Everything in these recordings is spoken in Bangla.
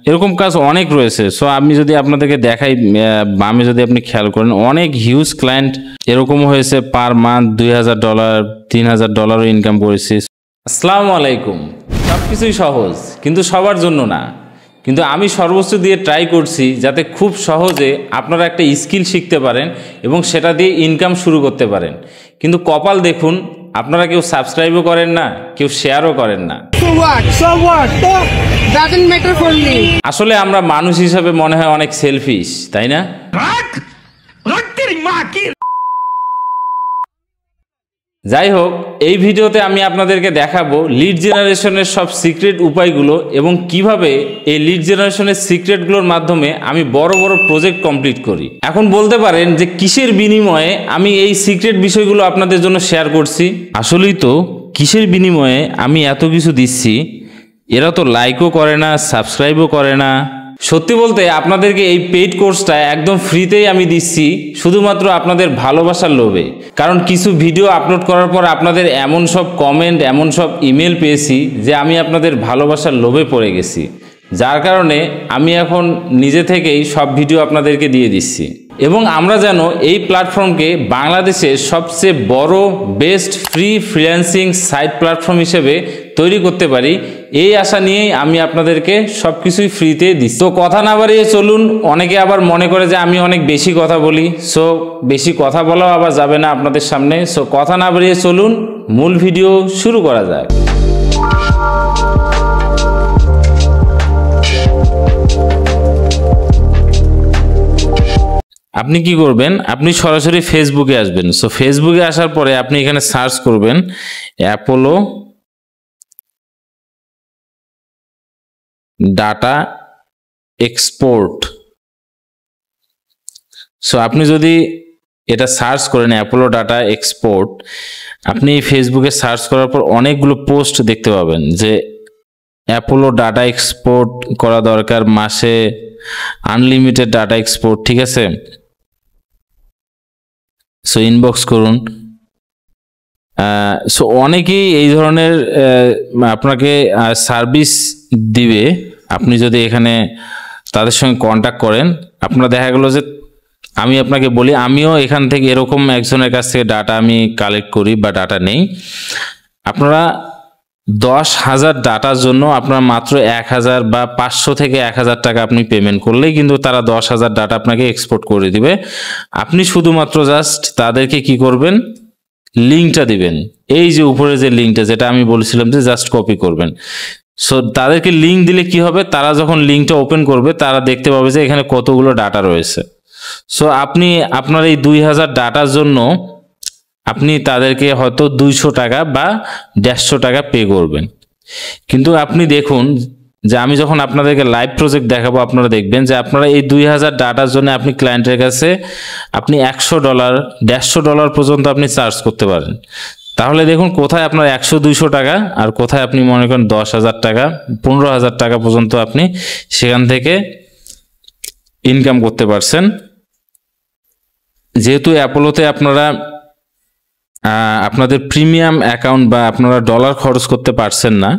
এরকম কাজ অনেক রয়েছে। সো আমি যদি আপনাদেরকে দেখাই, বামে যদি আপনি খেয়াল করেন, অনেক হিউজ ক্লায়েন্ট এরকম হয়েছে, পার মান্থ $2000 $3000 ইনকাম করেছি। আসসালামু আলাইকুম। সব কিছুই সহজ, কিন্তু সবার জন্য না। কিন্তু আমি সর্বোচ্চ দিয়ে ট্রাই করছি যাতে খুব সহজে আপনারা একটা স্কিল শিখতে পারেন এবং সেটা দিয়ে ইনকাম শুরু করতে পারেন। কিন্তু কপাল দেখুন, আপনারা কেউ সাবস্ক্রাইবও করেন না, কেউ শেয়ারও করেন না। আসলে আমরা মানুষ হিসাবে মনে হয় অনেক সেলফিশ, তাই না? যাই হোক, এই ভিডিওতে আমি আপনাদেরকে দেখাবো লিড জেনারেশনের সব সিক্রেট উপায়গুলো এবং কিভাবে এই লিড জেনারেশনের সিক্রেটগুলোর মাধ্যমে আমি বড় বড় প্রজেক্ট কমপ্লিট করি। এখন বলতে পারেন যে কিসের বিনিময়ে আমি এই সিক্রেট বিষয়গুলো আপনাদের জন্য শেয়ার করছি। আসলেই তো কিসের বিনিময়ে আমি এত কিছু দিচ্ছি, এরা তো লাইকও করে না, সাবস্ক্রাইবও করে না। সত্যি বলতে আপনাদেরকে এই পেইড কোর্সটা একদম ফ্রিতেই আমি দিচ্ছি, শুধুমাত্র আপনাদের ভালোবাসার লোভে। কারণ কিছু ভিডিও আপলোড করার পর আপনাদের এমন সব কমেন্ট, এমন সব ইমেল পেয়েছি যে আমি আপনাদের ভালোবাসার লোভে পড়ে গেছি, যার কারণে আমি এখন নিজে থেকেই সব ভিডিও আপনাদেরকে দিয়ে দিচ্ছি। এবং আমরা যেন এই প্ল্যাটফর্মকে বাংলাদেশের সবচেয়ে বড় best free freelancing site platform হিসেবে তৈরি করতে পারি, এই আশা নিয়েই আমি আপনাদেরকে সব কিছুই ফ্রিতে দিচ্ছি। তো কথা না বাড়িয়ে চলুন। অনেকে আবার মনে করে যে আমি অনেক বেশি কথা বলি, সো বেশি কথা বলাও আবার যাবে না আপনাদের সামনে। সো কথা না বাড়িয়ে চলুন, মূল ভিডিও শুরু করা যাক। আপনি কি করবেন, আপনি সরাসরি ফেসবুকে আসবেন। সো ফেসবুকে আসার পরে আপনি এখানে সার্চ করবেন অ্যাপোলো ডাটা এক্সপোর্ট। সো আপনি যদি এটা সার্চ করেন অ্যাপোলো ডাটা এক্সপোর্ট, আপনি ফেসবুকে সার্চ করার পর অনেকগুলো পোস্ট দেখতে পাবেন যে অ্যাপোলো ডাটা এক্সপোর্ট করা দরকার, মাসে আনলিমিটেড ডাটা এক্সপোর্ট। ঠিক আছে, সো ইনবক্স করুন। সো অনেকেই এই ধরনের আপনাকে সার্ভিস দিবে। আপনি যদি এখানে তাদের সঙ্গে কন্ট্যাক্ট করেন, আপনারা দেখা গেল যে আমি আপনাকে বলি, আমিও এখান থেকে এরকম একজনের কাছ থেকে ডাটা আমি কালেক্ট করি বা ডাটা নেই। আপনারা 10,000 ডাটার জন্য আপনার মাত্র 1000 বা 500 থেকে 1000 টাকা আপনি পেমেন্ট করলেই কিন্তু তারা 10,000 ডাটা আপনাকে এক্সপোর্ট করে দিবে। আপনি শুধুমাত্র জাস্ট তাদেরকে কি করবেন, লিঙ্কটা দিবেন। এই যে উপরে যে লিঙ্কটা, যেটা আমি বলেছিলাম যে জাস্ট কপি করবেন। সো তাদেরকে লিঙ্ক দিলে কি হবে, তারা যখন লিঙ্কটা ওপেন করবে তারা দেখতে পাবে যে এখানে কতগুলো ডাটা রয়েছে। সো আপনি আপনার এই 2000 ডাটার জন্য আপনি তাদেরকে হয়তো 200 টাকা বা 150 টাকা পে করবেন। কিন্তু আপনি দেখুন যে আমি যখন আপনাদেরকে লাইভ প্রজেক্ট দেখাবো, আপনারা দেখবেন যে আপনারা এই 2000 ডাটার জন্য আপনি ক্লায়েন্টের কাছে আপনি $100 $150 পর্যন্ত আপনি চার্জ করতে পারেন। তাহলে দেখুন কোথায় আপনার 100-200 টাকা আর কোথায় আপনি মনে করেন 10,000 টাকা 15,000 টাকা পর্যন্ত আপনি সেখান থেকে ইনকাম করতে পারছেন। যেহেতু অ্যাপোলোতে আপনারা আপনাদের প্রিমিয়াম অ্যাকাউন্ট বা আপনারা ডলার খরচ করতে পারছেন না,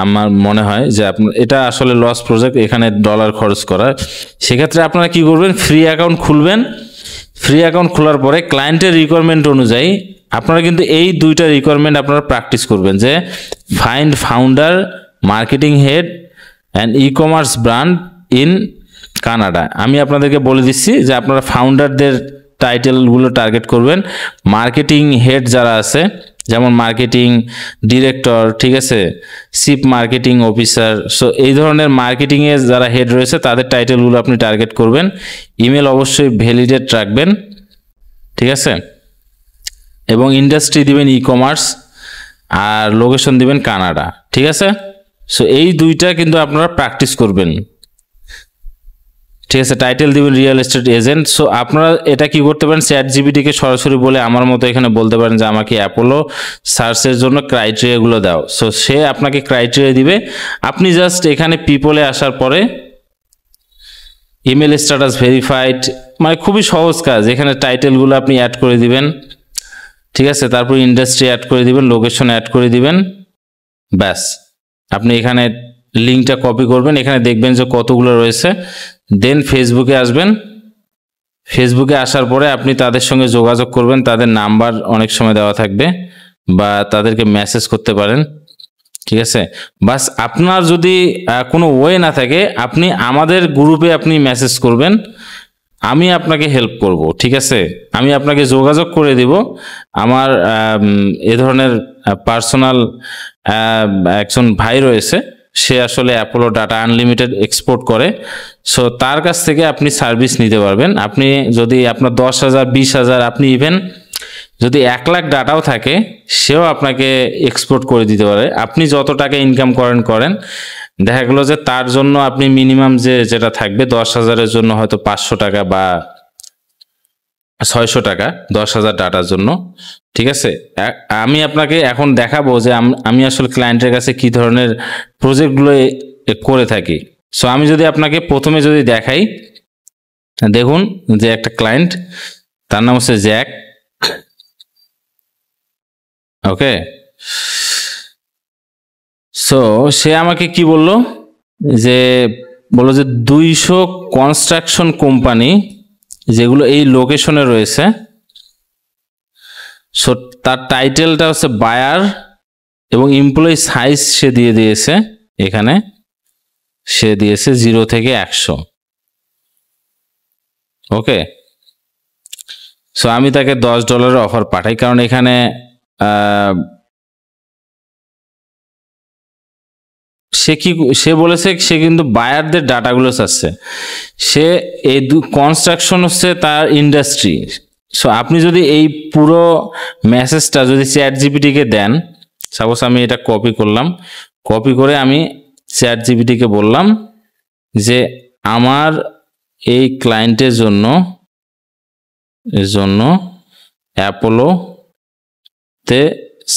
আমার মনে হয় যে আপনার এটা আসলে লস প্রজেক্ট, এখানে ডলার খরচ করা। সেক্ষেত্রে আপনারা কি করবেন, ফ্রি অ্যাকাউন্ট খুলবেন। ফ্রি অ্যাকাউন্ট খোলার পরে ক্লায়েন্টের রিকোয়ারমেন্ট অনুযায়ী আপনারা কিন্তু এই দুইটা রিকোয়ারমেন্ট আপনারা প্র্যাকটিস করবেন, যে find founder, marketing head and e commerce brand in Canada. আমি আপনাদেরকে বলে দিচ্ছি যে আপনারা ফাউন্ডারদের টাইটেলগুলো টার্গেট করবেন। মার্কেটিং হেড যারা আছে, যেমন মার্কেটিং ডিরেক্টর, ঠিক আছে, চিফ মার্কেটিং অফিসার, সো এই ধরনের মার্কেটিংয়ে যারা হেড রয়েছে তাদের টাইটেলগুলো আপনি টার্গেট করবেন। ইমেল অবশ্যই ভ্যালিডেট রাখবেন, ঠিক আছে, এবং ইন্ডাস্ট্রি দিবেন ই কমার্স আর লোকেশন দিবেন কানাডা, ঠিক আছে। সো এই দুইটা কিন্তু আপনারা প্র্যাকটিস করবেন, ঠিক আছে। টাইটেল দিবেন রিয়েল এস্টেট এজেন্ট। সো আপনারা এটা কি করতে পারেন, চ্যাটজিপিটিকে সরাসরি বলে আমার মতো এখানে বলতে পারেন যে আমাকে অ্যাপোলো সার্চের জন্য ক্রাইটেরিয়াগুলো দাও। সো সে আপনাকে ক্রাইটেরিয়া দিবে। আপনি জাস্ট এখানে পিপলে আসার পরে ইমেল স্ট্যাটাস ভেরিফাইড, মানে খুবই সহজ কাজ। এখানে টাইটেলগুলো আপনি অ্যাড করে দিবেন, ঠিক আছে, তারপর ইন্ডাস্ট্রি অ্যাড করে দিবেন, লোকেশন অ্যাড করে দিবেন, ব্যাস আপনি এখানে লিঙ্কটা কপি করবেন, এখানে দেখবেন যে কতগুলো রয়েছে। দেন ফেসবুকে আসবেন, ফেসবুকে আসার পরে আপনি তাদের সঙ্গে যোগাযোগ করবেন, তাদের নাম্বার অনেক সময় দেওয়া থাকবে বা তাদেরকে মেসেজ করতে পারেন, ঠিক আছে। বাস আপনার যদি কোনো ওয়ে না থাকে, আপনি আমাদের গ্রুপে আপনি মেসেজ করবেন, আমি আপনাকে হেল্প করব, ঠিক আছে। আমি আপনাকে যোগাযোগ করে দিব, আমার এ ধরনের পার্সোনাল একজন ভাই রয়েছে, সে আসলে অ্যাপোলো ডাটা আনলিমিটেড এক্সপোর্ট করে। সো তার কাছ থেকে আপনি সার্ভিস নিতে পারবেন। আপনি যদি আপনার 10,000 20,000, আপনি ইভেন যদি 1 লাখ ডাটাও থাকে, সেও আপনাকে এক্সপোর্ট করে দিতে পারে। আপনি যত টাকা ইনকাম করেন, দেখা গেল যে তার জন্য আপনি মিনিমাম যেটা থাকবে 10,000-এর জন্য হয়তো 500 টাকা বা 600 টাকা 10,000 ডাটার জন্য, ঠিক আছে। আমি আপনাকে এখন দেখাবো যে আমি আসলে ক্লায়েন্টের কাছে কি ধরনের প্রজেক্টগুলো করে থাকি। সো আমি যদি আপনাকে প্রথমে যদি দেখাই, দেখুন যে একটা ক্লায়েন্ট, তার নাম হচ্ছে জ্যাক, ওকে। সো সে আমাকে কি বললো, যে 200 কনস্ট্রাকশন কোম্পানি যেগুলো এই লোকেশনে রয়েছে, সো তার টাইটেলটা হচ্ছে বায়ার এবং এমপ্লয়ি সাইজ সে দিয়ে দিয়েছে, এখানে সে দিয়েছে 0 থেকে 100, ওকে। সো আমি তাকে $10 অফার পাঠাই, কারণ এখানে সে বলেছে সে কিন্তু বায়ারদের ডাটাগুলো চাচ্ছে, সে এই কনস্ট্রাকশন হচ্ছে তার ইন্ডাস্ট্রি। সো আপনি যদি এই পুরো মেসেজটা যদি চ্যাট জিপিটিকে দেন, সাপোজ আমি এটা কপি করলাম, কপি করে আমি চ্যাট জিপিটিকে বললাম যে আমার এই ক্লায়েন্টের জন্য অ্যাপোলোতে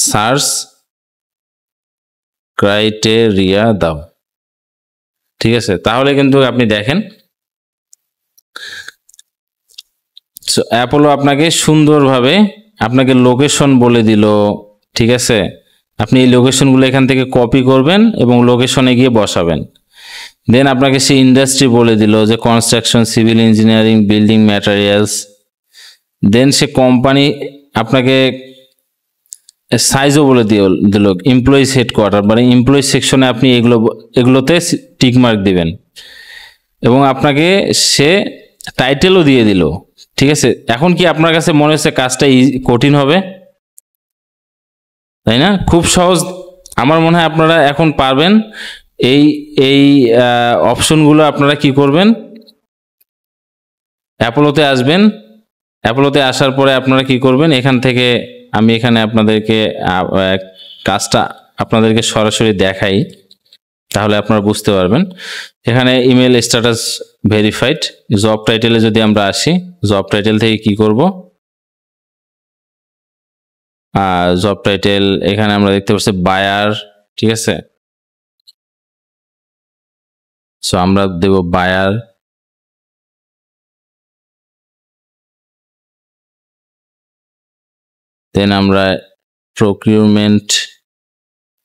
সার্চ ক্রাইটেরিয়া দাও, ঠিক আছে। তাহলে কিন্তু আপনি দেখেন অ্যাপোলো আপনাকে সুন্দরভাবে আপনাকে লোকেশন বলে দিল, ঠিক আছে। আপনি এই লোকেশনগুলো এখান থেকে কপি করবেন এবং লোকেশনে গিয়ে বসাবেন। দেন আপনাকে সে ইন্ডাস্ট্রি বলে দিল যে construction, civil engineering, building materials. Then সে কোম্পানি আপনাকে সাইজও বলে দিল, এমপ্লয়িজ হেডকোয়ার্টার, মানে এমপ্লয়ি সেকশনে আপনি এগুলোতে টিক মার্ক দিবেন, এবং আপনাকে সে টাইটেলও দিয়ে দিল, ঠিক আছে। এখন কি আপনার কাছে মনে হচ্ছে কাজটা কঠিন হবে, তাই না? খুব সহজ। আমার মনে হয় আপনারা এখন পারবেন। এই অপশনগুলো আপনারা কি করবেন, অ্যাপোলোতে আসবেন, অ্যাপোলোতে আসার পরে আপনারা কি করবেন, এখান থেকে আমি এখানে আপনাদেরকে কাজটা আপনাদেরকে সরাসরি দেখাই, তাহলে আপনারা বুঝতে পারবেন। এখানে ইমেল স্ট্যাটাস ভেরিফাইড, জব টাইটেলে যদি আমরা আসি, জব টাইটেল থেকে কি করব, জব টাইটেল এখানে আমরা দেখতে পাচ্ছি বায়ার, ঠিক আছে। সো আমরা দেব বায়ার, দেন আমরা procurement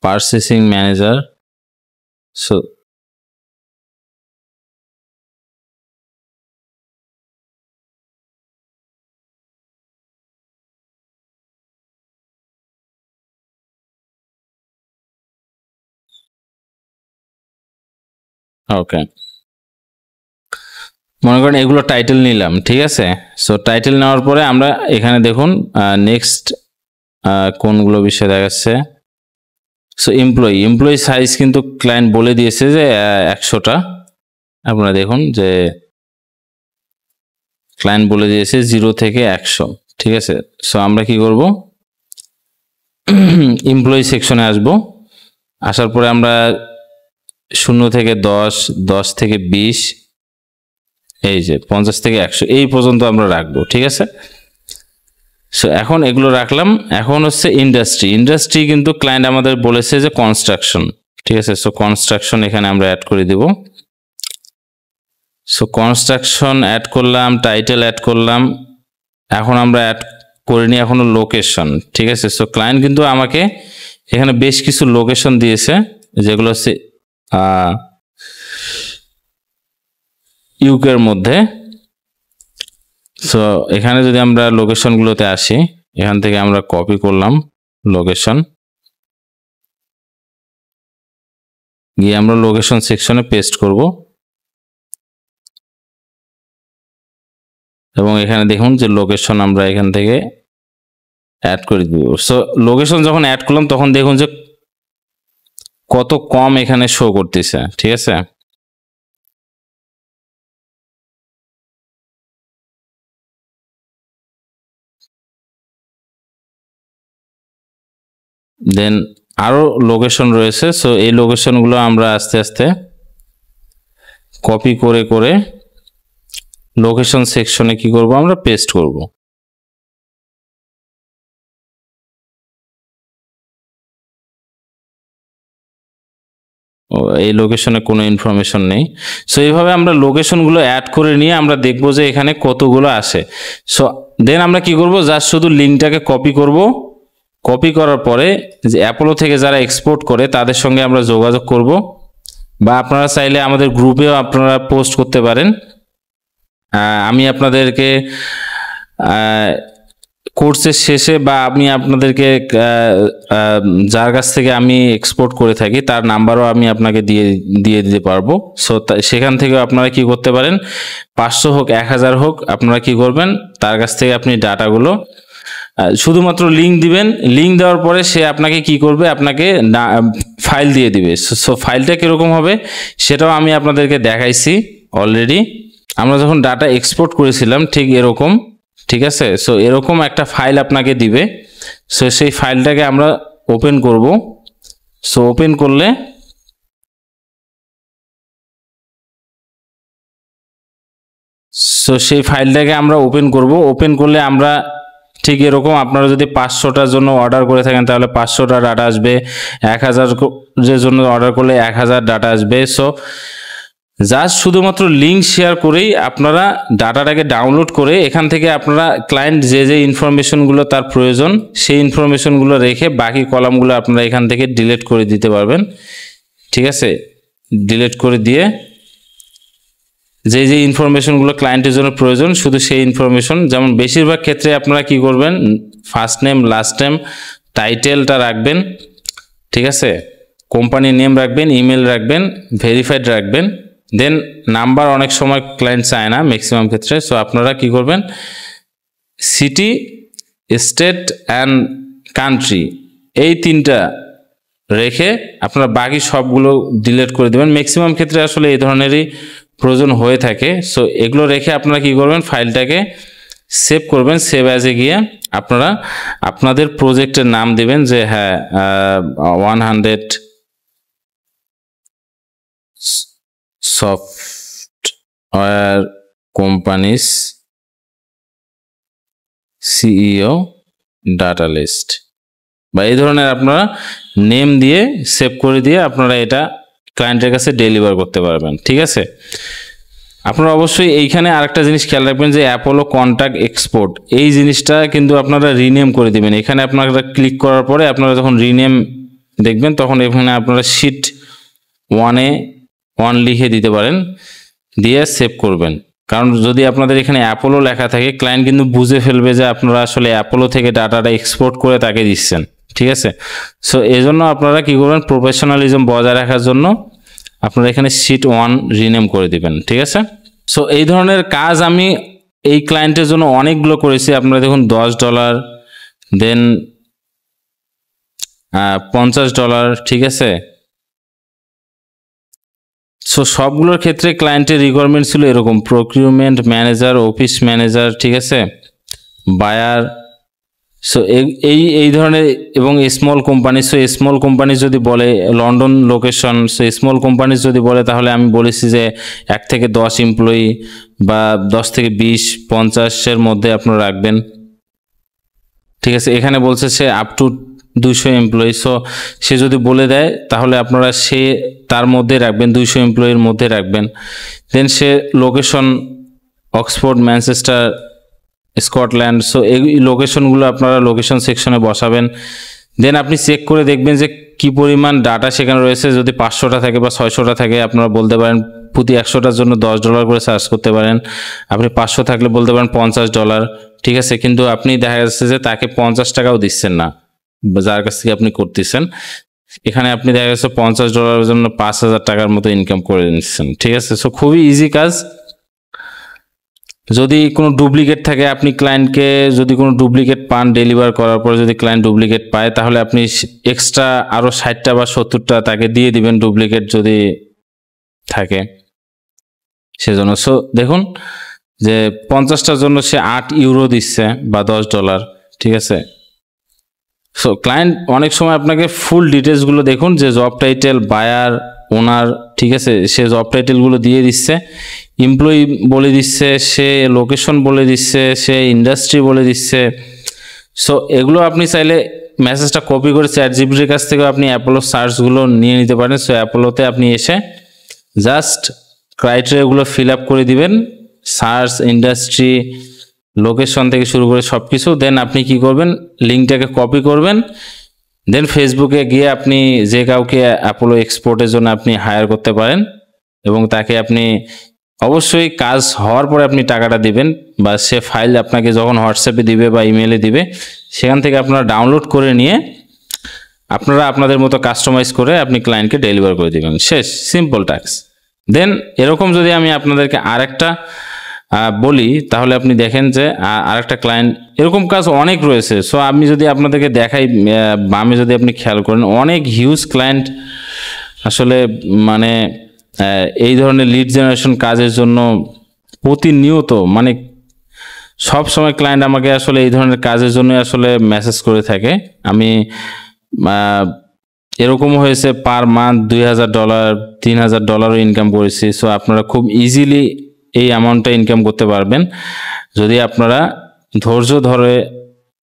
purchasing manager. So okay, মনে করেন এগুলো টাইটেল নিলাম, ঠিক আছে। সো টাইটেল নেওয়ার পরে আমরা এখানে দেখুন নেক্সট কোনগুলো বিষয় দেখাচ্ছে। সো এমপ্লয়ি সাইজ কিন্তু ক্লায়েন্ট বলে দিয়েছে যে 100টা। আপনারা দেখুন যে ক্লায়েন্ট বলে দিয়েছে 0 থেকে 100, ঠিক আছে। সো আমরা কি করব, এমপ্লয়ি সেকশনে আসব, আসার পরে আমরা 0 থেকে 10, 10 থেকে 20, এই যে 50 থেকে 100 এই পর্যন্ত আমরা রাখবো, ঠিক আছে। সো এখন এগুলো রাখলাম। এখন হচ্ছে ইন্ডাস্ট্রি কিন্তু ক্লায়েন্ট আমাদের বলেছে যে কনস্ট্রাকশন, ঠিক আছে। সো কনস্ট্রাকশন এখানে আমরা অ্যাড করে দিব। সো কনস্ট্রাকশন অ্যাড করলাম, টাইটেল অ্যাড করলাম। এখন আমরা অ্যাড করিনি এখনো লোকেশন, ঠিক আছে। সো ক্লায়েন্ট কিন্তু আমাকে এখানে বেশ কিছু লোকেশন দিয়েছে, যেগুলো হচ্ছে ইউকের মধ্যে। সো এখানে যদি আমরা লোকেশনগুলোতে আসি, এখান থেকে আমরা কপি করলাম লোকেশন, গিয়ে আমরা লোকেশন সেকশনে পেস্ট করব এবং এখানে দেখুন যে লোকেশন আমরা এখান থেকে অ্যাড করে দিব। সো লোকেশন যখন অ্যাড করলাম তখন দেখুন যে কত কম এখানে শো করতেছে, ঠিক আছে। দেন আরো লোকেশন রয়েছে। সো এই লোকেশনগুলো আমরা আস্তে আস্তে কপি করে করে লোকেশন সেকশনে কি করব, আমরা পেস্ট করব। এই লোকেশনে কোনো ইনফরমেশন নেই। সো এইভাবে আমরা লোকেশনগুলো অ্যাড করে নিয়ে আমরা দেখব যে এখানে কতগুলো আসে। সো দেন আমরা কি করব, জাস্ট শুধু লিঙ্কটাকে কপি করব। কপি করার পরে যে অ্যাপোলো থেকে যারা এক্সপোর্ট করে তাদের সঙ্গে আমরা যোগাযোগ করব, বা আপনারা চাইলে আমাদের গ্রুপেও আপনারা পোস্ট করতে পারেন। আমি আপনাদেরকে কোর্সের শেষে বা আমি আপনাদেরকে যার কাছ থেকে আমি এক্সপোর্ট করে থাকি তার নাম্বারও আমি আপনাকে দিয়ে দিতে পারবো। সো সেখান থেকেও আপনারা কি করতে পারেন, 500 হোক 1000 হোক, আপনারা কি করবেন, তার কাছ থেকে আপনি ডাটাগুলো শুধুমাত্র লিঙ্ক দিবেন। লিঙ্ক দেওয়ার পরে সে আপনাকে কি করবে, আপনাকে ফাইল দিয়ে দিবে। সো ফাইলটা কিরকম হবে সেটাও আমি আপনাদেরকে দেখাইছি অলরেডি। আমরা যখন ডাটা এক্সপোর্ট করেছিলাম ঠিক এরকম, ঠিক আছে। সো এরকম একটা ফাইল আপনাকে দিবে। সো সেই ফাইলটাকে আমরা ওপেন করব। সো ওপেন করলে সেই ফাইলটাকে আমরা ওপেন করব। ওপেন করলে আমরা ঠিক এরকম, আপনারা যদি 500টার জন্য অর্ডার করে থাকেন তাহলে 500টা ডাটা আসবে, 1000 এর জন্য অর্ডার করলে 1000 ডাটা আসবে। সো জাস্ট শুধুমাত্র লিঙ্ক শেয়ার করেই আপনারা ডাটাটাকে ডাউনলোড করে এখান থেকে আপনারা ক্লায়েন্ট যে যে ইনফরমেশনগুলো তার প্রয়োজন সেই ইনফরমেশনগুলো রেখে বাকি কলামগুলো আপনারা এখান থেকে ডিলিট করে দিতে পারবেন, ঠিক আছে। ডিলিট করে দিয়ে যে যে ইনফরমেশনগুলো ক্লায়েন্টের জন্য প্রয়োজন শুধু সেই ইনফরমেশন, যেমন বেশিরভাগ ক্ষেত্রে আপনারা কি করবেন, ফার্স্ট নেম, লাস্ট নেম, টাইটেলটা রাখবেন, ঠিক আছে, কোম্পানি নেম রাখবেন, ইমেল রাখবেন, ভেরিফাইড রাখবেন। দেন নাম্বার অনেক সময় ক্লায়েন্ট চায় না ম্যাক্সিমাম ক্ষেত্রে। সো আপনারা কি করবেন, সিটি, স্টেট অ্যান্ড কান্ট্রি, এই তিনটা রেখে আপনারা বাকি সবগুলো ডিলিট করে দেবেন। ম্যাক্সিমাম ক্ষেত্রে আসলে এই ধরনেরই প্রয়োজন হয়ে থাকে। সো এগুলো রেখে আপনারা কি করবেন, ফাইলটাকে সেভ করবেন। সেভ অ্যাজে গিয়ে আপনারা আপনাদের প্রজেক্টের নাম দিবেন যে হ্যাঁ 100 software companies CEO data list, বা এই ধরনের আপনারা নেম দিয়ে সেভ করে দিয়ে আপনারা এটা ক্লায়েন্টের কাছে ডেলিভার করতে পারবেন, ঠিক আছে। আপনারা অবশ্যই এইখানে আরেকটা জিনিস খেয়াল রাখবেন যে অ্যাপোলো কন্ট্যাক্ট এক্সপোর্ট, এই জিনিসটা কিন্তু আপনারা রিনেম করে দিবেন। এখানে আপনারা ক্লিক করার পরে আপনারা যখন রিনেম দেখবেন তখন এখানে আপনারা শিট 1-এ 1 লিখে দিতে পারেন, দিয়ে সেভ করবেন। কারণ যদি আপনাদের এখানে অ্যাপোলো লেখা থাকে ক্লায়েন্ট কিন্তু বুঝে ফেলবে যে আপনারা আসলে অ্যাপোলো থেকে ডাটাটা এক্সপোর্ট করে তাকে দিচ্ছেন, ঠিক আছে। সো এই জন্য আপনারা কি করবেন, প্রফেশনালিজম বজায় রাখার জন্য আপনারা এখানে শিট 1 রিনেম করে দিবেন, ঠিক আছে। সো এই ধরনের কাজ আমি এই ক্লায়েন্টের জন্য অনেকগুলো করেছি। আপনারা দেখুন $10, দেন $50, ঠিক আছে। সো সবগুলোর ক্ষেত্রে ক্লায়েন্টের রিকোয়ারমেন্ট ছিল এরকম, প্রকিউরমেন্ট ম্যানেজার, অফিস ম্যানেজার, ঠিক আছে, বায়ার। সো এই ধরনের, এবং small company. So small company যদি বলে London location, so small company যদি বলে তাহলে আমি বলেছি যে 1 থেকে 10 এমপ্লয়ি বা 10 থেকে 20, 50-এর মধ্যে আপনারা রাখবেন, ঠিক আছে। এখানে বলছে সে আপ টু 200 এমপ্লয়ি। সো সে যদি বলে দেয় তাহলে আপনারা তার মধ্যে রাখবেন, 200 এমপ্লয়ির মধ্যে রাখবেন। দেন সে location Oxford, Manchester, Scotland. So এই লোকেশনগুলো আপনারা লোকেশন সেকশনে বসাবেন। দেন আপনি চেক করে দেখবেন যে কি পরিমাণ ডাটা সেখানে রয়েছে, যদি 500টা থাকে বা 600টা থাকে আপনারা বলতে পারেন প্রতি 100টার জন্য $10 করে চার্জ করতে পারেন। আপনি 500 থাকলে বলতে পারেন $50, ঠিক আছে। কিন্তু আপনি দেখা যাচ্ছে যে তাকে 50 টাকাও দিচ্ছেন না, যার কাছ থেকে আপনি করতেছেন। এখানে আপনি দেখা যাচ্ছে $50 জন্য 5000 টাকার মতো ইনকাম করে নিচ্ছেন, ঠিক আছে। সো খুবই ইজি কাজ। যদি কোনো ডুপ্লিকেট থাকে, আপনি ক্লায়েন্টকে যদি কোনো ডুপ্লিকেট পান, ডেলিভার করার পরে যদি ক্লায়েন্ট ডুপ্লিকেট পায়, তাহলে আপনি এক্সট্রা আরো 60টা বা 70টা তাকে দিয়ে দিবেন ডুপ্লিকেট যদি থাকে সেজন্য। সো দেখুন যে 50টার জন্য সে €8 দিচ্ছে বা $10, ঠিক আছে। সো ক্লায়েন্ট অনেক সময় আপনাকে ফুল ডিটেলসগুলো দেখুন, যে জব টাইটেল, বায়ার, ওনার, ঠিক আছে, সে জব টাইটেলগুলো দিয়ে দিচ্ছে, এমপ্লয়ি বলে দিচ্ছে, সে লোকেশন বলে দিচ্ছে, সে ইন্ডাস্ট্রি বলে দিচ্ছে। সো এগুলো আপনি চাইলে মেসেজটা কপি করে চ্যাটজিপিটির কাছ থেকে আপনি অ্যাপোলো সার্চগুলো নিয়ে নিতে পারেন। সো অ্যাপোলোতে আপনি এসে জাস্ট ক্রাইটেরিয়াগুলো ফিল আপ করে দিবেন, সার্চ, ইন্ডাস্ট্রি, লোকেশন থেকে শুরু করে সব কিছু। দেন আপনি কি করবেন, লিঙ্কটাকে কপি করবেন, দেন ফেসবুকে গিয়ে আপনি যে কাউকে অ্যাপোলো এক্সপোর্টের জন্য আপনি হায়ার করতে পারেন, এবং তাকে আপনি অবশ্যই কাজ হওয়ার পরে আপনি টাকাটা দিবেন, বা সে ফাইল আপনাকে যখন হোয়াটসঅ্যাপে দিবে বা ইমেলে দিবে, সেখান থেকে আপনারা ডাউনলোড করে নিয়ে আপনারা আপনাদের মতো কাস্টমাইজ করে আপনি ক্লায়েন্টকে ডেলিভার করে দিবেন। শেষ, সিম্পল টাস্ক। দেন এরকম যদি আমি আপনাদেরকে আরেকটা বলি, তাহলে আপনি দেখেন যে আরেকটা ক্লায়েন্ট, এরকম কাজ অনেক রয়েছে। সো আমি যদি আপনাদেরকে দেখাই, বামে যদি আপনি খেয়াল করেন, অনেক হিউজ ক্লায়েন্ট আসলে মানে এই ধরনের লিড জেনারেশন কাজের জন্য প্রতিনিয়ত, মানে সব সময় ক্লায়েন্ট আমাকে আসলে এই ধরনের কাজের জন্য আসলে মেসেজ করে থাকে। আমি এরকম হয়েছে পার মান্থ $2000, $3000 ইনকাম করেছি। সো আপনারা খুব ইজিলি এই অ্যামাউন্টটা ইনকাম করতে পারবেন যদি আপনারা ধৈর্য ধরে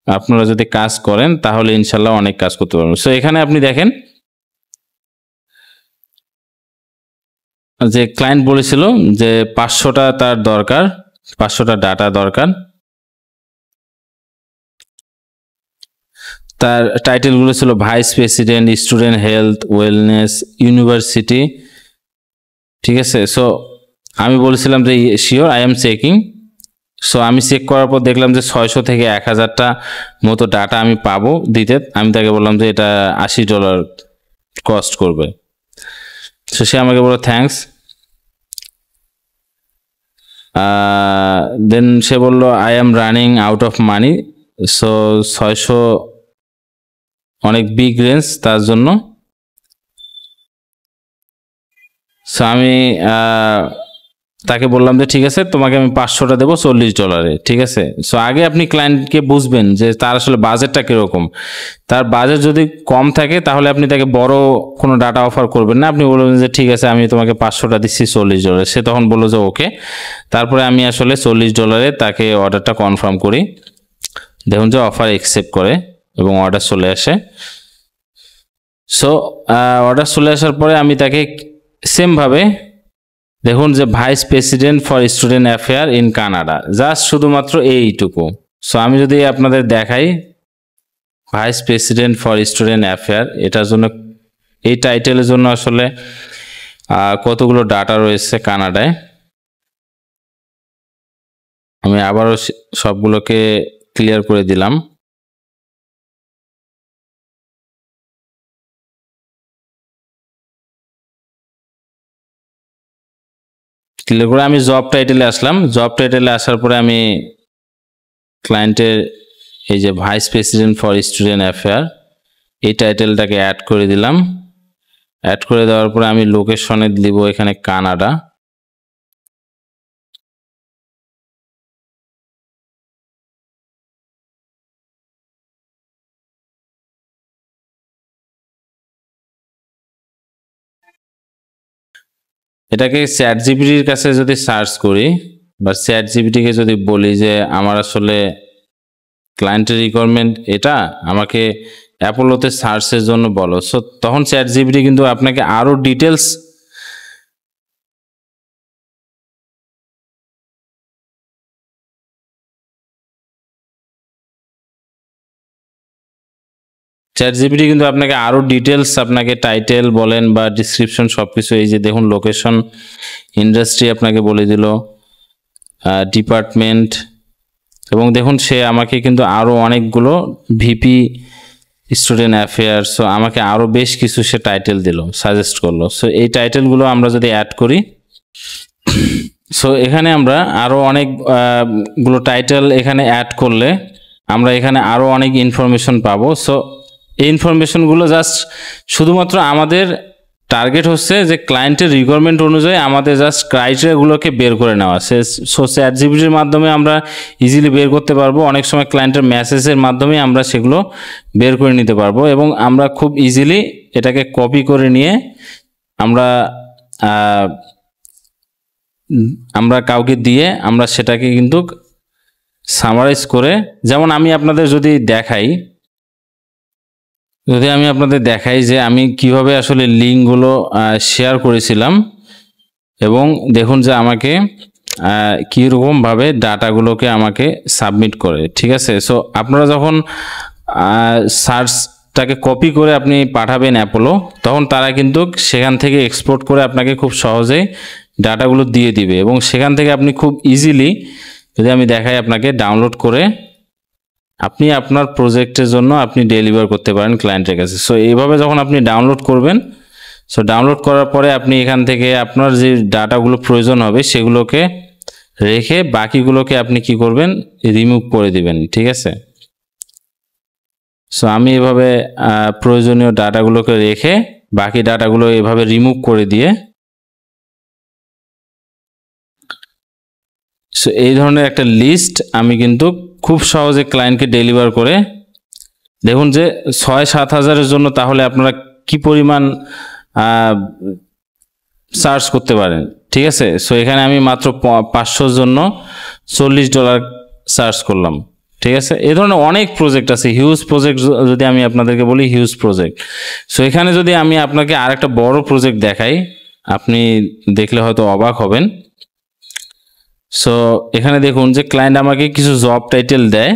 আপনারা যদি কাজ করেন, তাহলে ইনশাল্লাহ অনেক কাজ করতে পারবেন। সো এখানে আপনি দেখেন যে ক্লায়েন্ট বলেছিল যে 500টা তার দরকার, 500টা ডাটা দরকার। তার টাইটেলগুলো ছিল vice president, student health, wellness, university, ঠিক আছে। সো আমি বলেছিলাম যে sure, I am checking. So আমি চেক করার পর দেখলাম যে 600 থেকে 1000টা মতো ডাটা আমি পাবো দিতে। আমি তাকে বললাম যে এটা $80 কস্ট করবে। সো সে আমাকে বলল থ্যাঙ্কস। দেন সে বলল I am running out of money. So 600 অনেক বিগ রেঞ্জ তার জন্য। সো আমি তাকে বললাম যে ঠিক আছে, তোমাকে আমি 500টা দেবো $40, ঠিক আছে। সো আগে আপনি ক্লায়েন্টকে বুঝবেন যে তার আসলে বাজেটটা কিরকম। তার বাজেট যদি কম থাকে, তাহলে আপনি তাকে বড় কোনো ডাটা অফার করবেন না। আপনি বলবেন যে ঠিক আছে, আমি তোমাকে 500টা দিচ্ছি $40। সে তখন বললো যে ওকে। তারপরে আমি আসলে $40 তাকে অর্ডারটা কনফার্ম করি। দেখুন যে অফার অ্যাকসেপ্ট করে এবং অর্ডার চলে আসে। সো অর্ডার চলে আসার পরে আমি তাকে সেমভাবে দেখুন যে vice president for student affair in Canada, just শুধুমাত্র এইটুকু। সো আমি যদি আপনাদের দেখাই vice president for student affair, এটার জন্য, এই টাইটেলের জন্য আসলে কতগুলো ডাটা রয়েছে কানাডায়। আমি আবারও সবগুলোকে ক্লিয়ার করে দিলাম। ক্লিয়ার করে আমি জব টাইটেলে আসলাম। জব টাইটেলে আসার পরে আমি ক্লায়েন্টের এই যে vice president for student affair, এই টাইটেলটাকে অ্যাড করে দিলাম। অ্যাড করে দেওয়ার পরে আমি লোকেশনে দিব এখানে কানাডা। এটাকে চ্যাট জিপিটির কাছে যদি সার্চ করি, বা চ্যাট জিপিটিকে যদি বলি যে আমার আসলে ক্লায়েন্টের রিকোয়ারমেন্ট এটা, আমাকে অ্যাপোলোতে সার্চের জন্য বলো। সো তখন চ্যাট জিপিটি কিন্তু আপনাকে আরো ডিটেলস চ্যাট জিপিটি কিন্তু আপনাকে আরো ডিটেলস, আপনাকে টাইটেল বলেন বা ডিসক্রিপশন সবকিছু, এই যে দেখুন লোকেশন, ইন্ডাস্ট্রি আপনাকে বলে দিল, ডিপার্টমেন্ট, এবং দেখুন সে আমাকে কিন্তু আরো অনেকগুলো ভিপি স্টুডেন্ট অ্যাফেয়ার্স, সো আমাকে আরো বেশ কিছু সে টাইটেল দিল, সাজেস্ট করলো। সো এই টাইটেলগুলো আমরা যদি অ্যাড করি, সো এখানে আমরা আরো অনেক গুলো টাইটেল এখানে অ্যাড করলে আমরা এখানে আরো অনেক ইনফরমেশন পাবো। সো এই ইনফরমেশনগুলো জাস্ট শুধুমাত্র আমাদের টার্গেট হচ্ছে যে ক্লায়েন্টের রিকোয়ারমেন্ট অনুযায়ী আমাদের জাস্ট ক্রাইটেরিয়াগুলোকে বের করে নেওয়া। সো চ্যাট জিপিটির মাধ্যমে আমরা ইজিলি বের করতে পারবো, অনেক সময় ক্লায়েন্টের মেসেজের মাধ্যমে আমরা সেগুলো বের করে নিতে পারবো, এবং আমরা খুব ইজিলি এটাকে কপি করে নিয়ে আমরা কাউকে দিয়ে আমরা সেটাকে কিন্তু সামারাইজ করে, যেমন আমি আপনাদের যদি দেখাই যে আমি কিভাবে আসলে লিঙ্কগুলো শেয়ার করেছিলাম, এবং দেখুন যে আমাকে কীরকমভাবে ডাটাগুলোকে আমাকে সাবমিট করে, ঠিক আছে। সো আপনারা যখন সার্চটাকে কপি করে আপনি পাঠাবেন অ্যাপোলো, তখন তারা কিন্তু সেখান থেকে এক্সপোর্ট করে আপনাকে খুব সহজেই ডাটাগুলো দিয়ে দিবে, এবং সেখান থেকে আপনি খুব ইজিলি, যদি আমি দেখাই আপনাকে, ডাউনলোড করে আপনি আপনার প্রজেক্টের জন্য আপনি ডেলিভার করতে পারেন ক্লায়েন্টের কাছে। সো এইভাবে যখন আপনি ডাউনলোড করবেন, সো ডাউনলোড করার পরে আপনি এখান থেকে আপনার যে ডাটাগুলো প্রয়োজন হবে সেগুলোকে রেখে বাকিগুলোকে আপনি কি করবেন, রিমুভ করে দিবেন, ঠিক আছে। সো আমি এভাবে প্রয়োজনীয় ডাটাগুলোকে রেখে বাকি ডাটাগুলো এভাবে রিমুভ করে দিয়ে, সো এই ধরনের একটা লিস্ট আমি কিন্তু খুব সহজে ক্লায়েন্টকে ডেলিভার করে, দেখুন যে 6-7 হাজারের জন্য তাহলে আপনারা কি পরিমাণ সার্চ করতে পারেন, ঠিক আছে। সো এখানে আমি মাত্র 500 জন্য $40 সার্চ করলাম, ঠিক আছে। এই ধরনের অনেক প্রজেক্ট আছে, হিউজ প্রজেক্ট, যদি আমি আপনাদেরকে বলি হিউজ প্রজেক্ট। সো এখানে যদি আমি আপনাকে আর একটা বড় প্রজেক্ট দেখাই, আপনি দেখলে হয়তো অবাক হবেন। সো এখানে দেখুন যে ক্লায়েন্ট আমাকে কিছু জব টাইটেল দেয়,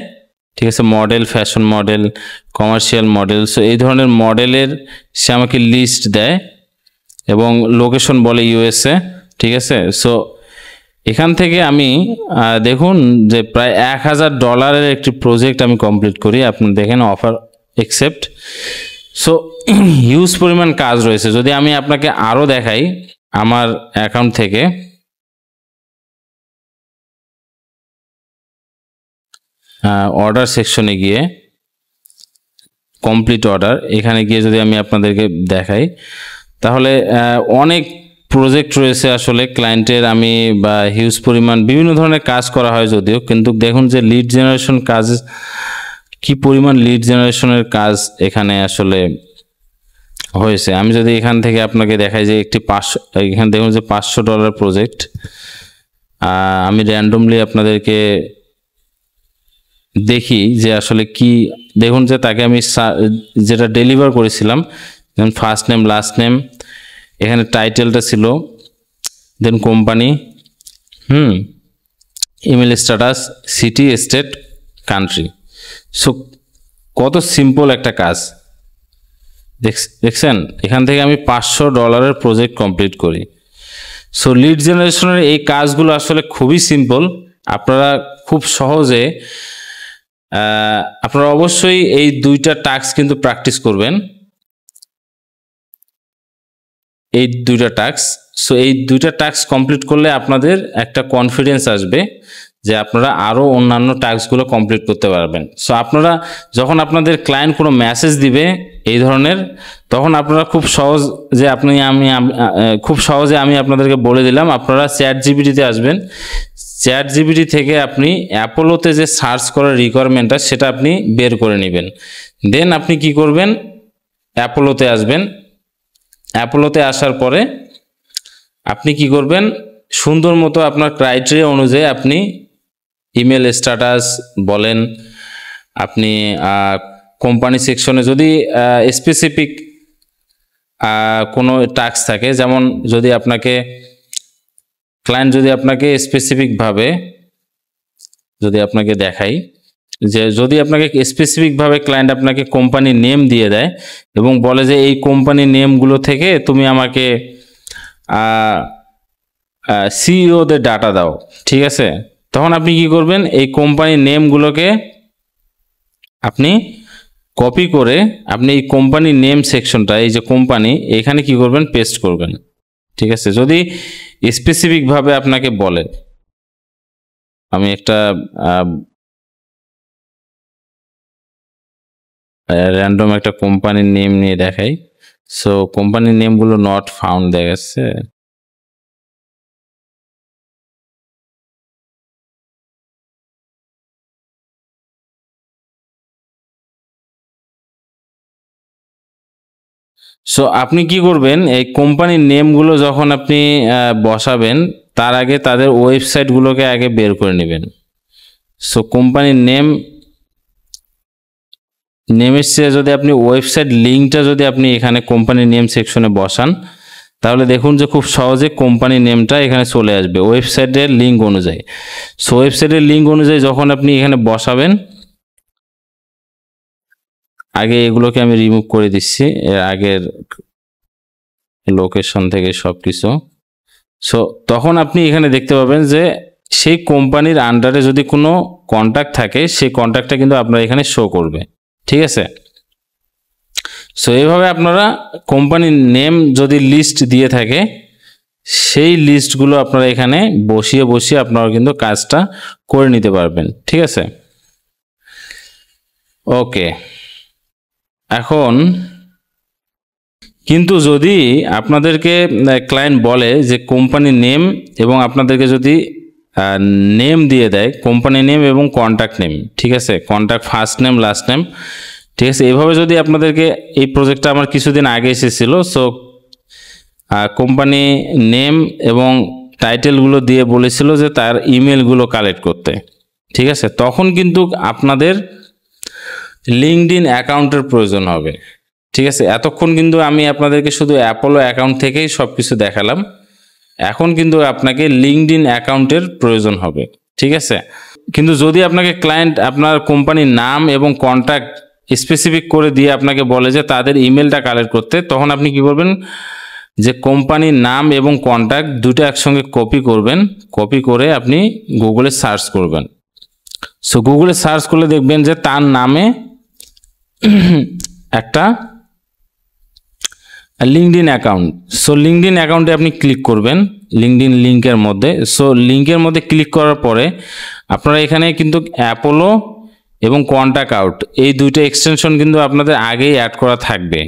ঠিক আছে, model, fashion model, commercial model. So এই ধরনের মডেলের সে আমাকে লিস্ট দেয়, এবং লোকেশন বলে USA, ঠিক আছে। সো এখান থেকে আমি দেখুন যে প্রায় $1000 একটি প্রজেক্ট আমি কমপ্লিট করি। আপনি দেখেন অফার অ্যাকসেপ্ট। সো হিউজ পরিমাণ কাজ রয়েছে। যদি আমি আপনাকে আরও দেখাই আমার অ্যাকাউন্ট থেকে, অর্ডার সেকশনে গিয়ে কমপ্লিট অর্ডার, এখানে গিয়ে যদি আমি আপনাদেরকে দেখাই, তাহলে অনেক প্রজেক্ট রয়েছে আসলে ক্লায়েন্টের, আমি বা হিউজ পরিমাণ বিভিন্ন ধরনের কাজ করা হয় যদিও, কিন্তু দেখুন যে লিড জেনারেশন কাজ, কি পরিমাণ লিড জেনারেশনের কাজ এখানে আসলে হয়েছে। আমি যদি এখান থেকে আপনাকে দেখাই যে একটি এখানে দেখুন যে $500 প্রজেক্ট, আমি র্যান্ডমলি আপনাদেরকে দেখি যে আসলে কি, দেখুন যে তাকে আমি যেটা ডেলিভার করেছিলাম, যেমন ফার্স্ট নেম, লাস্ট নেম, এখানে টাইটেলটা ছিল, then company, email status, city, state, country. So কত সিম্পল একটা কাজ দেখছেন। এখান থেকে আমি $500 প্রজেক্ট কমপ্লিট করি। সো লিড জেনারেশনের এই কাজগুলো আসলে খুবই সিম্পল, আপনারা খুব সহজে, আপনারা অবশ্যই এই দুইটা টাস্ক কিন্তু প্র্যাকটিস করবেন, এই দুইটা টাস্ক। সো এই দুইটা টাস্ক কমপ্লিট করলে আপনাদের একটা কনফিডেন্স আসবে যে আপনারা আরও অন্যান্য টাস্কগুলো কমপ্লিট করতে পারবেন। সো আপনারা যখন আপনাদের ক্লায়েন্ট কোনো মেসেজ দিবে এই ধরনের, তখন আপনারা খুব সহজে আমি আপনাদেরকে বলে দিলাম, আপনারা চ্যাট জিপিটিতে আসবেন, চ্যাট জিপিটি থেকে আপনি অ্যাপোলোতে যে সার্চ করার রিকোয়ারমেন্টটা সেটা আপনি বের করে নেবেন। দেন আপনি কি করবেন, অ্যাপোলোতে আসবেন। অ্যাপোলোতে আসার পরে আপনি কি করবেন, সুন্দর মতো আপনার ক্রাইটেরিয়া অনুযায়ী আপনি ইমেল স্ট্যাটাস বলেন, আপনি কোম্পানি সেকশনে যদি স্পেসিফিক কোনো টাস্ক থাকে, যেমন যদি আপনাকে ক্লায়েন্ট যদি আপনাকে স্পেসিফিকভাবে যদি আপনাকে দেখাই, যে যদি আপনাকে স্পেসিফিকভাবে ক্লায়েন্ট আপনাকে কোম্পানি নেম দিয়ে দেয় এবং বলে যে এই কোম্পানি নেমগুলো থেকে তুমি আমাকে সিইওদের ডাটা দাও, ঠিক আছে, তখন আপনি কি করবেন, এই কোম্পানির নেমগুলোকে আপনি কপি করে আপনি এই কোম্পানি নেম সেকশনটা, এই যে কোম্পানি, এখানে কি করবেন, পেস্ট করবেন, ঠিক আছে। যদি স্পেসিফিকভাবে আপনাকে বলে, আমি একটা র্যান্ডম একটা কোম্পানির নেম নিয়ে দেখাই। সো কোম্পানির নেমগুলো নট ফাউন্ড দেখাচ্ছে। সো আপনি কি করবেন, এই কোম্পানির নেমগুলো যখন আপনি বসাবেন তার আগে তাদের ওয়েবসাইটগুলোকে আগে বের করে নেবেন। সো কোম্পানির নেমের চেয়ে যদি আপনি ওয়েবসাইট লিঙ্কটা যদি আপনি এখানে কোম্পানির নেম সেকশনে বসান, তাহলে দেখুন যে খুব সহজে কোম্পানি নেমটা এখানে চলে আসবে ওয়েবসাইটের লিঙ্ক অনুযায়ী। সো ওয়েবসাইটের লিঙ্ক অনুযায়ী যখন আপনি এখানে বসাবেন, আগে এগুলোকে আমি রিমুভ করে দিচ্ছি, এর আগের লোকেশন থেকে সবকিছু। সো তখন আপনি এখানে দেখতে পাবেন যে সেই কোম্পানির আন্ডারে যদি কোনো কন্ট্যাক্ট থাকে, সেই কন্ট্যাক্টটা কিন্তু আপনার এখানে শো করবে, ঠিক আছে। সো এইভাবে আপনারা কোম্পানির নেম যদি লিস্ট দিয়ে থাকে, সেই লিস্টগুলো আপনারা এখানে বসিয়ে বসিয়ে আপনারা কিন্তু কাজটা করে নিতে পারবেন, ঠিক আছে। ওকে, এখন কিন্তু যদি আপনাদেরকে ক্লায়েন্ট বলে যে কোম্পানি নেম এবং আপনাদেরকে যদি নেম দিয়ে দেয়, কোম্পানি নেম এবং কন্ট্যাক্ট নেম, ঠিক আছে, contact first name last name, ঠিক আছে, এভাবে যদি আপনাদেরকে, এই প্রজেক্টটা আমার কিছুদিন আগে এসেছিল, সো কোম্পানি নেম এবং টাইটেলগুলো দিয়ে বলেছিল যে তার ইমেলগুলো কালেক্ট করতে, ঠিক আছে, তখন কিন্তু আপনাদের লিঙ্কডইন অ্যাকাউন্টের প্রয়োজন হবে, ঠিক আছে। এতক্ষণ কিন্তু আমি আপনাদেরকে শুধু অ্যাপোলো অ্যাকাউন্ট থেকেই সব কিছু দেখালাম, এখন কিন্তু আপনাকে লিঙ্কডইন অ্যাকাউন্টের প্রয়োজন হবে, ঠিক আছে। কিন্তু যদি আপনাকে ক্লায়েন্ট আপনার কোম্পানির নাম এবং কন্ট্যাক্ট স্পেসিফিক করে দিয়ে আপনাকে বলে যে তাদের ইমেলটা কালেক্ট করতে, তখন আপনি কি করবেন, যে কোম্পানির নাম এবং কন্ট্যাক্ট দুটো একসঙ্গে কপি করবেন, কপি করে আপনি গুগলে সার্চ করবেন। সো গুগলে সার্চ করলে দেখবেন যে তার নামে একটা লিঙ্কডইন অ্যাকাউন্ট। সো লিঙ্কডইন অ্যাকাউন্টে আপনি ক্লিক করবেন লিঙ্কডইন লিঙ্কের মধ্যে। সো লিঙ্কের মধ্যে ক্লিক করার পরে আপনারা এখানে কিন্তু অ্যাপোলো এবং কন্ট্যাক্ট আউট, এই দুইটা এক্সটেনশন কিন্তু আপনাদের আগেই অ্যাড করা থাকবে।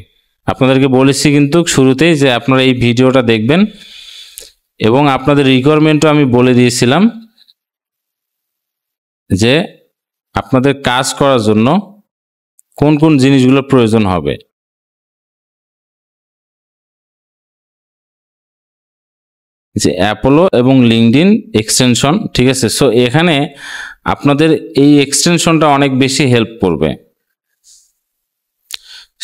আপনাদেরকে বলেছি কিন্তু শুরুতেই যে আপনারা এই ভিডিওটা দেখবেন এবং আপনাদের রিকোয়ারমেন্টও আমি বলে দিয়েছিলাম যে আপনাদের কাজ করার জন্য কোন কোন জিনিসগুলোর প্রয়োজন হবে। যে অ্যাপোলো এবং লিঙ্কডইন এক্সটেনশন, ঠিক আছে। সো এখানে আপনাদের এই এক্সটেনশনটা অনেক বেশি হেল্প করবে।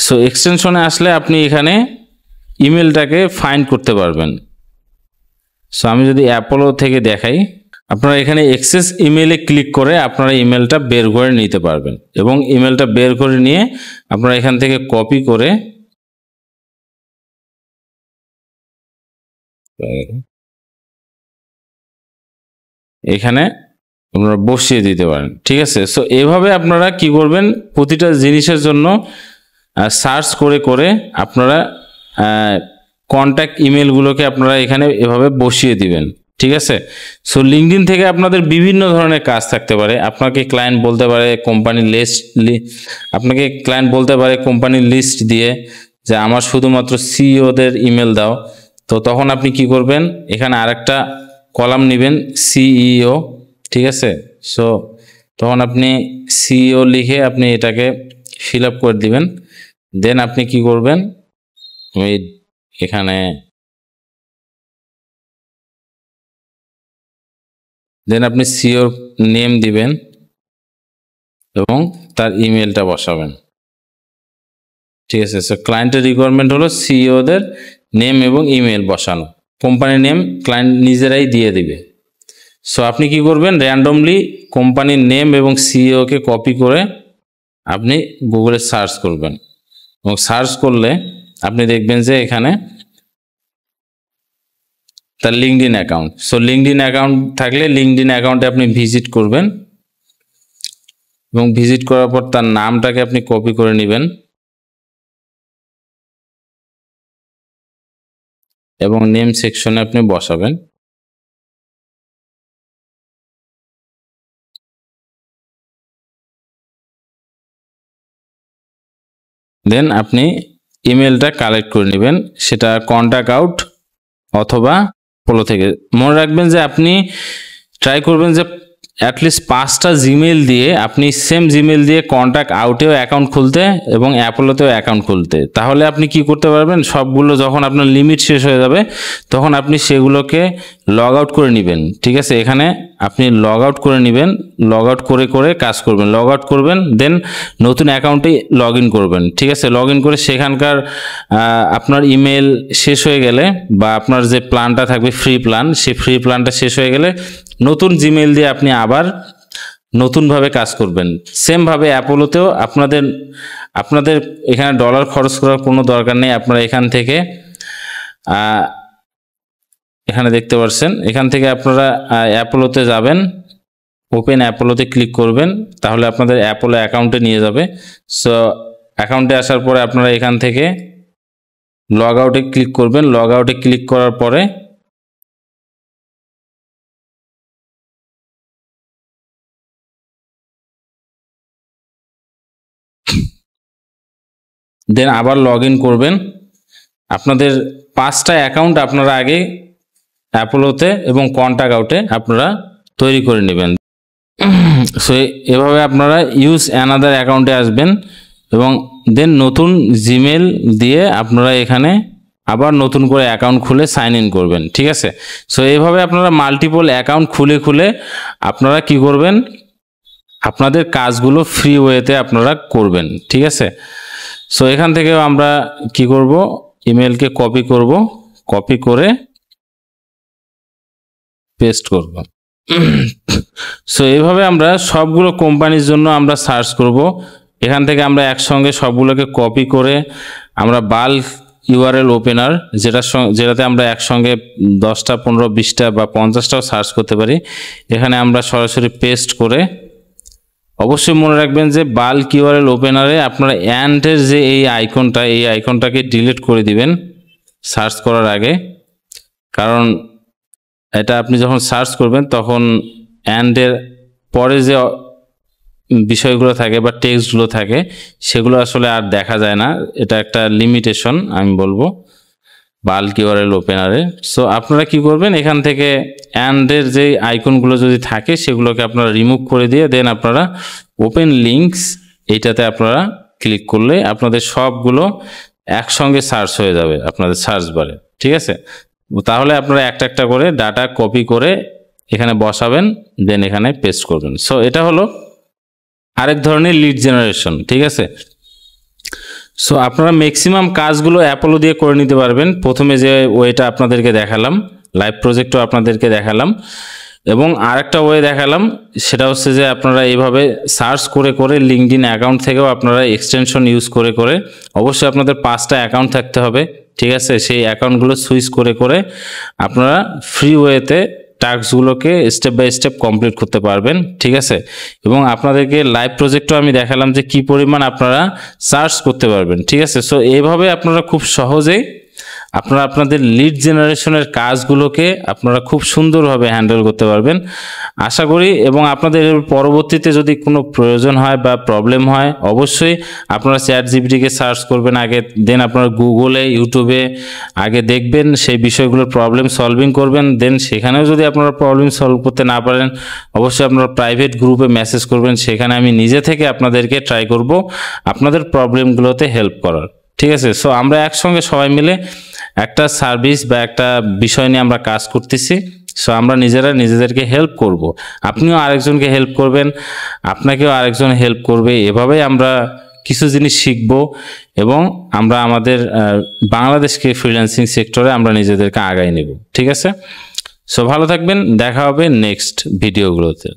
সো এক্সটেনশনে আসলে আপনি এখানে ইমেলটাকে ফাইন্ড করতে পারবেন। সো আমি যদি অ্যাপোলো থেকে দেখাই, আপনারা এখানে এক্সেস ইমেলে ক্লিক করে আপনারা ইমেলটা বের করে নিতে পারবেন এবং ইমেলটা বের করে নিয়ে আপনারা এখান থেকে কপি করে এখানে আপনারা বসিয়ে দিতে পারেন, ঠিক আছে। সো এভাবে আপনারা কি করবেন, প্রতিটা জিনিসের জন্য সার্চ করে করে আপনারা কন্ট্যাক্ট ইমেলগুলোকে আপনারা এখানে এভাবে বসিয়ে দিবেন, ঠিক আছে। সো লিঙ্কডইন থেকে আপনাদের বিভিন্ন ধরনের কাজ থাকতে পারে। আপনাকে ক্লায়েন্ট বলতে পারে কোম্পানির কোম্পানির লিস্ট দিয়ে যে আমার শুধুমাত্র সিইওদের ইমেল দাও। তো তখন আপনি কি করবেন, এখানে আরেকটা কলাম নেবেন সিইও, ঠিক আছে। সো তখন আপনি সিইও লিখে আপনি এটাকে ফিল আপ করে দিবেন। দেন আপনি কি করবেন, এখানে দেন আপনি সিইওর নেম দিবেন এবং তার ইমেলটা বসাবেন, ঠিক আছে। সো ক্লায়েন্টের রিকোয়ারমেন্ট হলো সিইওদের নেম এবং ইমেল বসানো, কোম্পানির নেম ক্লায়েন্ট নিজেরাই দিয়ে দিবে। সো আপনি কি করবেন, র্যান্ডমলি কোম্পানির নেম এবং সিইও কে কপি করে আপনি গুগলে সার্চ করবেন, এবং সার্চ করলে আপনি দেখবেন যে এখানে তার LinkedIn account. So LinkedIn account থাকলে লিঙ্কডইন অ্যাকাউন্টে আপনি ভিজিট করবেন, এবং ভিজিট করার পর তার নামটাকে আপনি কপি করে নেবেন এবং নেম সেকশনে আপনি বসাবেন। দেন আপনি ইমেলটা কালেক্ট করে নেবেন, সেটা কন্ট্যাক্ট আউট অথবা পোলো থেকে। মনে রাখবেন যে আপনি ট্রাই করবেন যে অ্যাটলিস্ট 5টা জিমেল দিয়ে আপনি সেম জিমেল দিয়ে কন্ট্যাক্ট আউটেও অ্যাকাউন্ট খুলতে এবং অ্যাপোলোতেও অ্যাকাউন্ট খুলতে। তাহলে আপনি কি করতে পারবেন, সবগুলো যখন আপনার লিমিট শেষ হয়ে যাবে তখন আপনি সেগুলোকে লগ আউট করে নেবেন। ঠিক আছে, এখানে আপনি লগ আউট করে নেবেন, লগ আউট করে করে কাজ করবেন, লগ আউট করবেন, দেন নতুন অ্যাকাউন্টে লগ ইন করবেন। ঠিক আছে, লগ ইন করে সেখানকার আপনার ইমেল শেষ হয়ে গেলে বা আপনার যে প্ল্যানটা থাকবে ফ্রি প্ল্যান, সেই ফ্রি প্ল্যানটা শেষ হয়ে গেলে নতুন জিমেল দিয়ে আপনি আবার নতুনভাবে কাজ করবেন। সেমভাবে অ্যাপোলোতেও আপনাদের এখানে ডলার খরচ করার কোনো দরকার নেই। আপনারা এখান থেকে এখানে দেখতে পাচ্ছেন, এখান থেকে আপনারা অ্যাপোলোতে যাবেন, ওপেন অ্যাপোলোতে ক্লিক করবেন, তাহলে আপনাদের অ্যাপোলো অ্যাকাউন্টে নিয়ে যাবে। সো অ্যাকাউন্টে আসার পরে আপনারা এখান থেকে লগ আউটে ক্লিক করবেন। লগ আউটে ক্লিক করার পরে দেন আবার লগ ইন করবেন। আপনাদের 5টা অ্যাকাউন্ট আপনারা আগে অ্যাপোলোতে এবং কন্ট্যাক্ট আউটে আপনারা তৈরি করে নেবেন। সো এভাবে আপনারা ইউজ অ্যানাদার অ্যাকাউন্টে আসবেন এবং দেন নতুন জিমেল দিয়ে আপনারা এখানে আবার নতুন করে অ্যাকাউন্ট খুলে সাইন ইন করবেন। ঠিক আছে, সো এইভাবে আপনারা মাল্টিপল অ্যাকাউন্ট খুলে খুলে আপনারা কি করবেন, আপনাদের কাজগুলো ফ্রি ওয়েতে আপনারা করবেন। ঠিক আছে, সো এখান থেকেও আমরা কি করব, ইমেলকে কপি করব, কপি করে পেস্ট করব। সো এইভাবে আমরা সবগুলো কোম্পানির জন্য আমরা সার্চ করব। এখান থেকে আমরা একসঙ্গে সবগুলোকে কপি করে আমরা বাল্ক ইউআরএল ওপেনার, যেটাতে আমরা একসঙ্গে 10টা 15 20টা বা 50টাও সার্চ করতে পারি, এখানে আমরা সরাসরি পেস্ট করে, অবশ্যই মনে রাখবেন যে বাল্ক ইউআরএল ওপেনারে আপনারা অ্যান্ডের যে এই আইকনটাকে ডিলিট করে দিবেন সার্চ করার আগে, কারণ এটা আপনি যখন সার্চ করবেন তখন অ্যান্ডের পরে যে বিষয়গুলো থাকে বা টেক্সটগুলো থাকে সেগুলো আসলে আর দেখা যায় না। এটা একটা লিমিটেশন আমি বলবো বাল্ক ইউআরএল ওপেনারে। সো আপনারা কি করবেন, এখান থেকে অ্যান্ডের যে আইকনগুলো যদি থাকে সেগুলোকে আপনারা রিমুভ করে দিয়ে দেন আপনারা ওপেন লিঙ্কস এইটাতে আপনারা ক্লিক করলে আপনাদের সবগুলো একসঙ্গে সার্চ হয়ে যাবে আপনাদের সার্চ বারে। ঠিক আছে, তাহলে আপনারা একটা একটা করে ডাটা কপি করে এখানে বসাবেন, দেন এখানে পেস্ট করবেন। সো এটা হলো আরেক ধরনের লিড জেনারেশন। ঠিক আছে, সো আপনারা ম্যাক্সিমাম কাজগুলো অ্যাপোলো দিয়ে করে নিতে পারবেন। প্রথমে যে ওয়েটা আপনাদেরকে দেখালাম, লাইভ প্রজেক্টও আপনাদেরকে দেখালাম, এবং আরেকটা ওয়ে দেখালাম, সেটা হচ্ছে যে আপনারা এইভাবে সার্চ করে করে লিঙ্কডইন অ্যাকাউন্ট থেকেও আপনারা এক্সটেনশন ইউজ করে করে, অবশ্যই আপনাদের 5টা অ্যাকাউন্ট থাকতে হবে। ঠিক আছে, সেই অ্যাকাউন্টগুলো সুইচ করে করে আপনারা ফ্রি ওয়েতে টাস্কগুলোকে স্টেপ বাই স্টেপ কমপ্লিট করতে পারবেন। ঠিক আছে, এবং আপনাদেরকে লাইভ প্রজেক্টও আমি দেখালাম যে কি পরিমাণ আপনারা সার্চ করতে পারবেন। ঠিক আছে, সো এইভাবে আপনারা খুব সহজেই আপনারা আপনাদের লিড জেনারেশনের কাজগুলোকে আপনারা খুব সুন্দরভাবে হ্যান্ডেল করতে পারবেন আশা করি। এবং আপনাদের পরবর্তীতে যদি কোনো প্রয়োজন হয় বা প্রবলেম হয়, অবশ্যই আপনারা চ্যাটজিপিটিকে সার্চ করবেন আগে, দেন আপনারা গুগলে ইউটিউবে আগে দেখবেন, সেই বিষয়গুলোর প্রবলেম সলভিং করবেন। দেন সেখানেও যদি আপনারা প্রবলেম সলভ করতে না পারেন, অবশ্যই আপনারা প্রাইভেট গ্রুপে মেসেজ করবেন, সেখানে আমি নিজে থেকে আপনাদেরকে ট্রাই করব আপনাদের প্রবলেমগুলোতে হেল্প করার। ঠিক আছে, সো আমরা একসঙ্গে সবাই মিলে একটা সার্ভিস বা একটা বিষয় নিয়ে আমরা কাজ করতেছি। সো আমরা নিজেদেরকে হেল্প করব, আপনিও আরেকজনকে হেল্প করবেন, আপনাকেও আরেকজন হেল্প করবে। এভাবেই আমরা কিছু জিনিস শিখব এবং আমরা আমাদের বাংলাদেশকে ফ্রিল্যান্সিং সেক্টরে আমরা নিজেদেরকে আগায় নেব। ঠিক আছে, সো ভালো থাকবেন, দেখা হবে নেক্সট ভিডিওগুলোতে।